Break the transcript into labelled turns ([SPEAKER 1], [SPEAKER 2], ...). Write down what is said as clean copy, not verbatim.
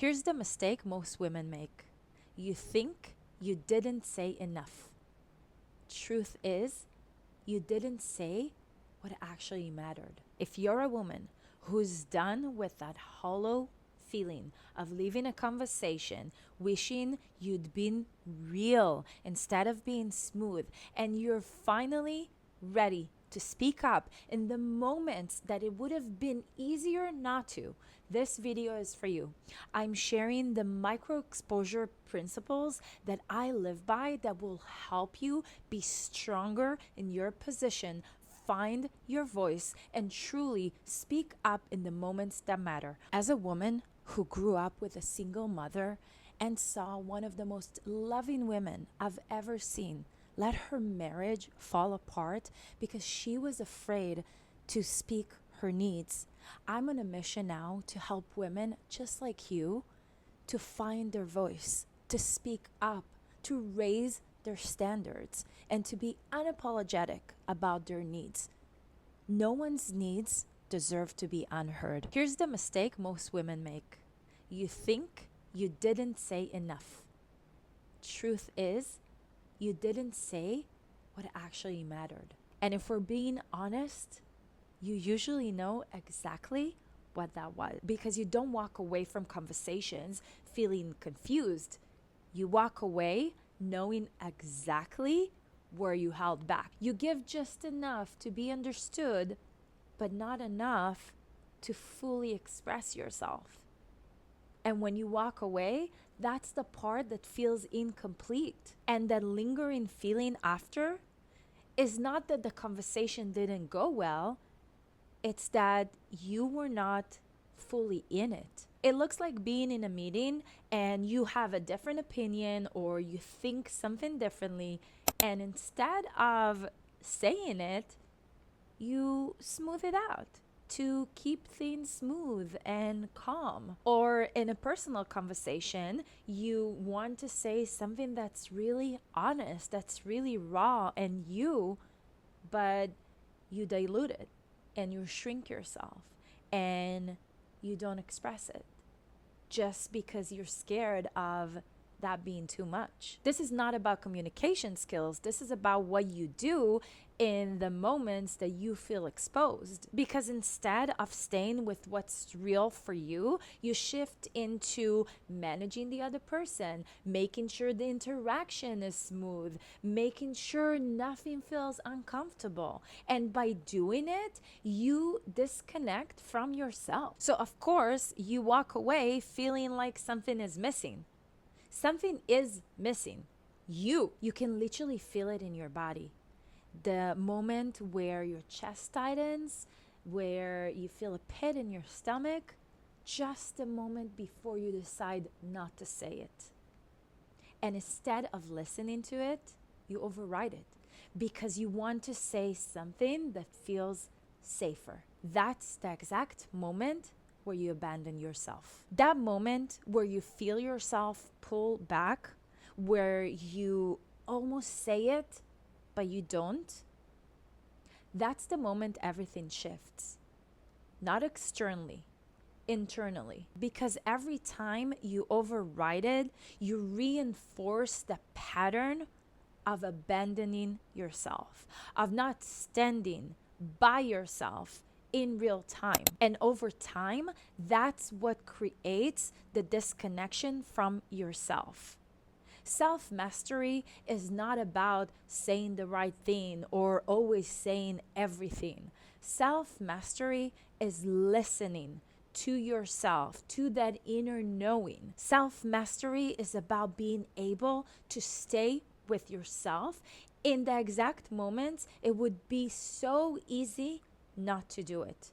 [SPEAKER 1] Here's the mistake most women make. You think you didn't say enough. Truth is, you didn't say what actually mattered. If you're a woman who's done with that hollow feeling of leaving a conversation, wishing you'd been real instead of being smooth, and you're finally ready to speak up in the moments that it would have been easier not to, this video is for you. I'm sharing the micro exposure principles that I live by that will help you be stronger in your position, find your voice, and truly speak up in the moments that matter. As a woman who grew up with a single mother and saw one of the most loving women I've ever seen let her marriage fall apart because she was afraid to speak her needs, I'm on a mission now to help women just like you to find their voice, to speak up, to raise their standards, and to be unapologetic about their needs. No one's needs deserve to be unheard. Here's the mistake most women make. You think you didn't say enough. Truth is, you didn't say what actually mattered. And if we're being honest, you usually know exactly what that was, because you don't walk away from conversations feeling confused. You walk away knowing exactly where you held back. You give just enough to be understood, but not enough to fully express yourself. And when you walk away, that's the part that feels incomplete. And that lingering feeling after is not that the conversation didn't go well, it's that you were not fully in it. It looks like being in a meeting and you have a different opinion or you think something differently, and instead of saying it, you smooth it out to keep things smooth and calm. Or in a personal conversation, you want to say something that's really honest, that's really raw and you, but you dilute it and you shrink yourself and you don't express it just because you're scared of that being too much. This is not about communication skills. This is about what you do in the moments that you feel exposed. Because instead of staying with what's real for you, you shift into managing the other person, making sure the interaction is smooth, making sure nothing feels uncomfortable. And by doing it, you disconnect from yourself. So of course, you walk away feeling like something is missing. Something is missing. You can literally feel it in your body. The moment where your chest tightens, where you feel a pit in your stomach, just a moment before you decide not to say it. And instead of listening to it, you override it because you want to say something that feels safer. That's the exact moment where you abandon yourself. That moment where you feel yourself pull back, where you almost say it, but you don't, that's the moment everything shifts. Not externally, internally. Because every time you override it, you reinforce the pattern of abandoning yourself, of not standing by yourself in real time. And over time, that's what creates the disconnection from yourself. Self-mastery is not about saying the right thing or always saying everything. Self-mastery is listening to yourself, to that inner knowing. Self-mastery is about being able to stay with yourself in the exact moments it would be so easy not to do it.